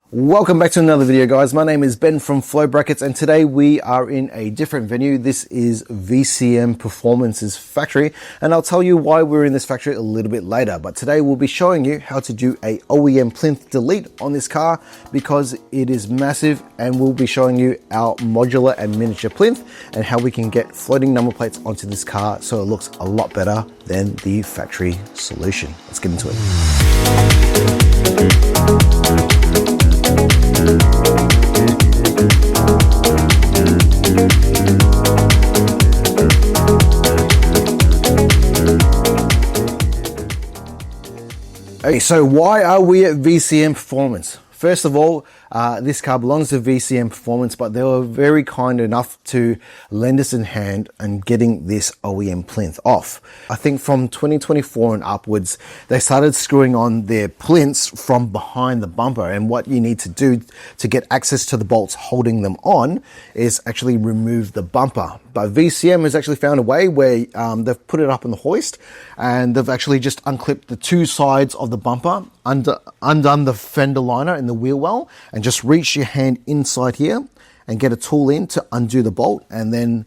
Welcome back to another video, guys. My name is Ben from Flow Brackets, and today we are in a different venue. This is VCM Performance's factory, and I'll tell you why we're in this factory a little bit later. But today we'll be showing you how to do a OEM plinth delete on this car because it is massive, and we'll be showing you our modular and miniature plinth and how we can get floating number plates onto this car so it looks a lot better than the factory solution. Let's get into it. Okay, so why are we at VCM Performance? First of all, this car belongs to VCM Performance, but they were very kind enough to lend us a hand in getting this OEM plinth off. I think from 2024 and upwards, they started screwing on their plinths from behind the bumper, and what you need to do to get access to the bolts holding them on is actually remove the bumper. But VCM has actually found a way where they've put it up on the hoist, and they've actually just unclipped the two sides of the bumper, undone the fender liner in the wheel well, and just reach your hand inside here and get a tool in to undo the bolt, and then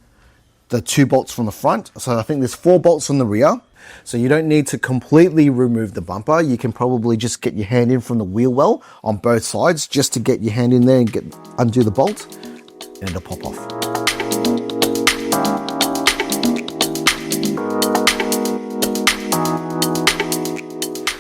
the two bolts from the front. So I think there's 4 bolts from the rear. So you don't need to completely remove the bumper. You can probably just get your hand in from the wheel well on both sides just to get your hand in there and undo the bolt, and it'll pop off.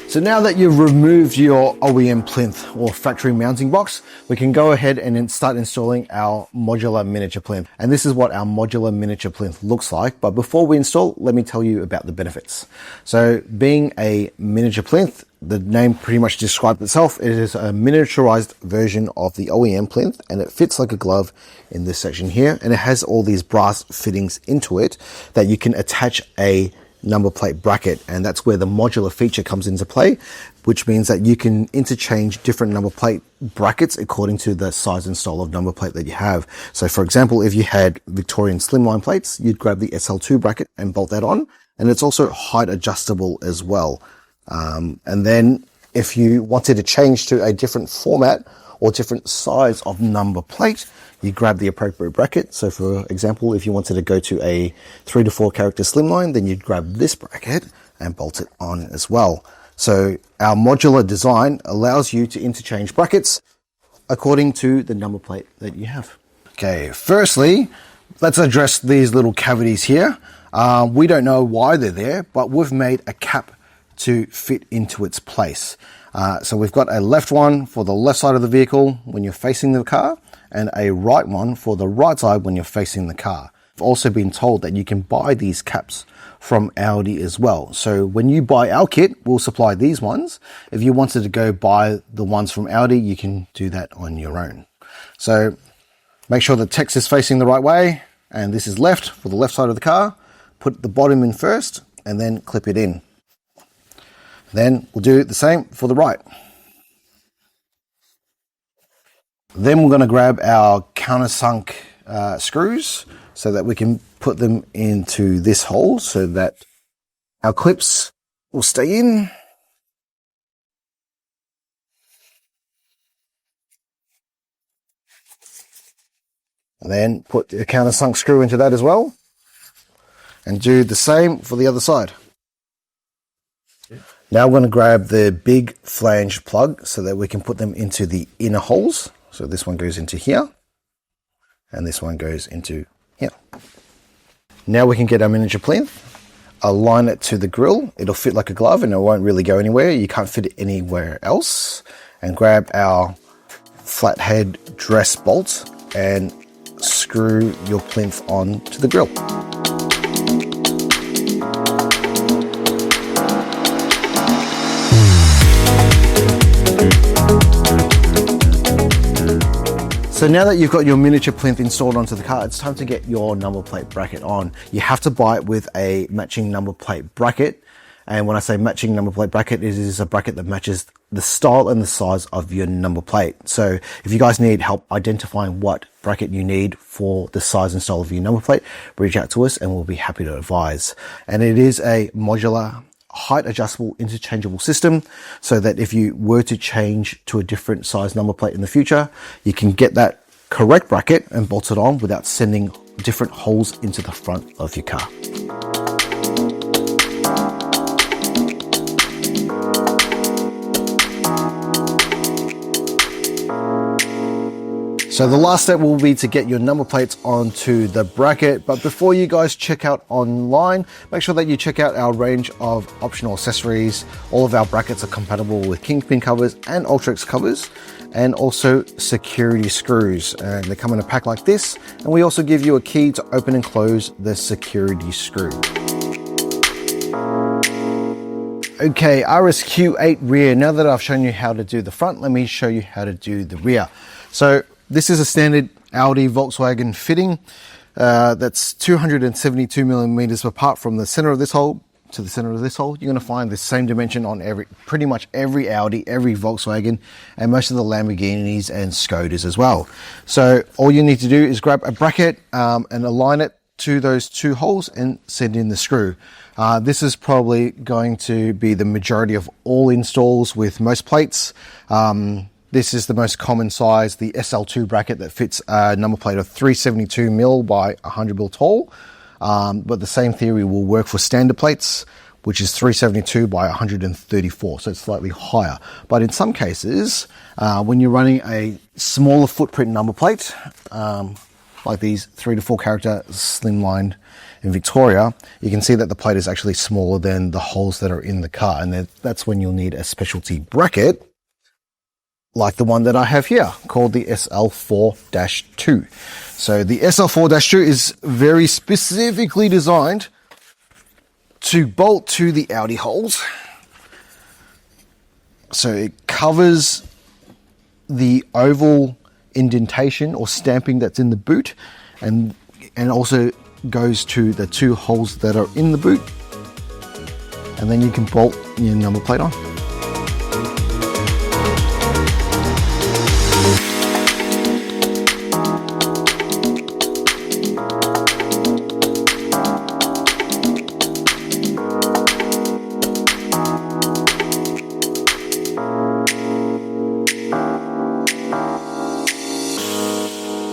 So now that you've removed your OEM plinth or factory mounting box, we can go ahead and then start installing our modular miniature plinth. And this is what our modular miniature plinth looks like. But before we install, let me tell you about the benefits. So being a miniature plinth, the name pretty much describes itself. It is a miniaturized version of the OEM plinth, and it fits like a glove in this section here. And it has all these brass fittings into it that you can attach a number plate bracket, and that's where the modular feature comes into play, which means that you can interchange different number plate brackets according to the size and style of number plate that you have. So for example, if you had Victorian slimline plates, you'd grab the SL2 bracket and bolt that on, and it's also height adjustable as well. And then if you wanted to change to a different format or different size of number plate, you grab the appropriate bracket. So for example, if you wanted to go to a 3 to 4 character slimline, then you'd grab this bracket and bolt it on as well. So our modular design allows you to interchange brackets according to the number plate that you have. Okay, firstly, let's address these little cavities here. We don't know why they're there, but we've made a cap to fit into its place. So we've got a left one for the left side of the vehicle when you're facing the car, and a right one for the right side when you're facing the car. I've also been told that you can buy these caps from Audi as well. So when you buy our kit, we'll supply these ones. If you wanted to go buy the ones from Audi, you can do that on your own. So make sure the text is facing the right way, and this is left for the left side of the car. Put the bottom in first and then clip it in. Then we'll do the same for the right. Then we're going to grab our countersunk screws so that we can put them into this hole so that our clips will stay in. And then put the countersunk screw into that as well. And do the same for the other side. Now we're going to grab the big flange plug so that we can put them into the inner holes. So this one goes into here, and this one goes into here. Now we can get our miniature plinth, align it to the grill. It'll fit like a glove and it won't really go anywhere. You can't fit it anywhere else. And grab our flathead dress bolt and screw your plinth on to the grill. So now that you've got your miniature plinth installed onto the car, it's time to get your number plate bracket on. You have to buy it with a matching number plate bracket. And when I say matching number plate bracket, it is a bracket that matches the style and the size of your number plate. So if you guys need help identifying what bracket you need for the size and style of your number plate, reach out to us and we'll be happy to advise. And it is a modular height adjustable interchangeable system, so that if you were to change to a different size number plate in the future, you can get that correct bracket and bolt it on without sending different holes into the front of your car. So the last step will be to get your number plates onto the bracket. But before you guys check out online, make sure that you check out our range of optional accessories. All of our brackets are compatible with kingpin covers and Ultrex covers, and also security screws. And they come in a pack like this. And we also give you a key to open and close the security screw. Okay, RS Q8 rear. Now that I've shown you how to do the front, let me show you how to do the rear. So this is a standard Audi Volkswagen fitting that's 272 millimeters apart from the center of this hole to the center of this hole. You're going to find the same dimension on pretty much every Audi, every Volkswagen, and most of the Lamborghinis and Skodas as well. So all you need to do is grab a bracket and align it to those two holes and send in the screw. This is probably going to be the majority of all installs with most plates. This is the most common size, the SL2 bracket that fits a number plate of 372 mil by 100 mil tall. But the same theory will work for standard plates, which is 372 by 134, so it's slightly higher. But in some cases, when you're running a smaller footprint number plate, like these 3 to 4 character slimline in Victoria, you can see that the plate is actually smaller than the holes that are in the car, and that's when you'll need a specialty bracket like the one that I have here, called the SL4-2. So the SL4-2 is very specifically designed to bolt to the Audi holes. So it covers the oval indentation or stamping that's in the boot, and also goes to the two holes that are in the boot, and then you can bolt your number plate on.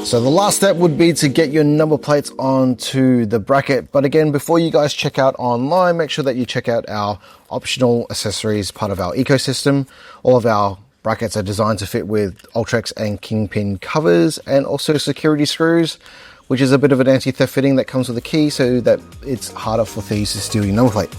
So the last step would be to get your number plates onto the bracket. But again, before you guys check out online, make sure that you check out our optional accessories, part of our ecosystem. All of our brackets are designed to fit with Ultrex and kingpin covers, and also security screws, which is a bit of an anti-theft fitting that comes with a key so that it's harder for thieves to steal your number plate.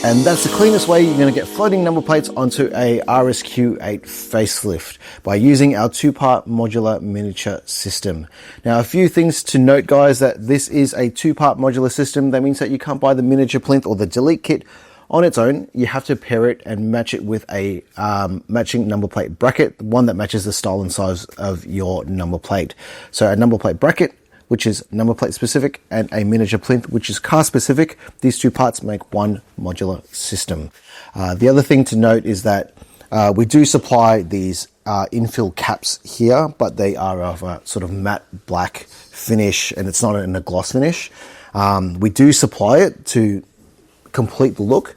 And that's the cleanest way you're going to get floating number plates onto a RS Q8 facelift, by using our two-part modular miniature system. Now, a few things to note, guys, that this is a two-part modular system. That means that you can't buy the miniature plinth or the delete kit on its own. You have to pair it and match it with a matching number plate bracket, one that matches the style and size of your number plate. So a number plate bracket, which is number plate specific, and a miniature plinth, which is car specific. These two parts make one modular system. The other thing to note is that we do supply these infill caps here, but they are of a sort of matte black finish, and it's not in a gloss finish. We do supply it to complete the look.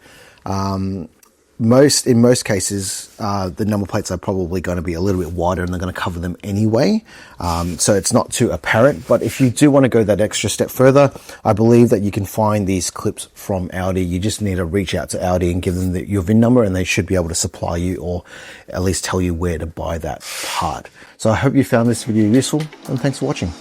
In most cases, the number plates are probably going to be a little bit wider, and they're going to cover them anyway. So it's not too apparent. But if you do want to go that extra step further, I believe that you can find these clips from Audi. You just need to reach out to Audi and give them your VIN number, and they should be able to supply you, or at least tell you where to buy that part. So I hope you found this video useful, and thanks for watching.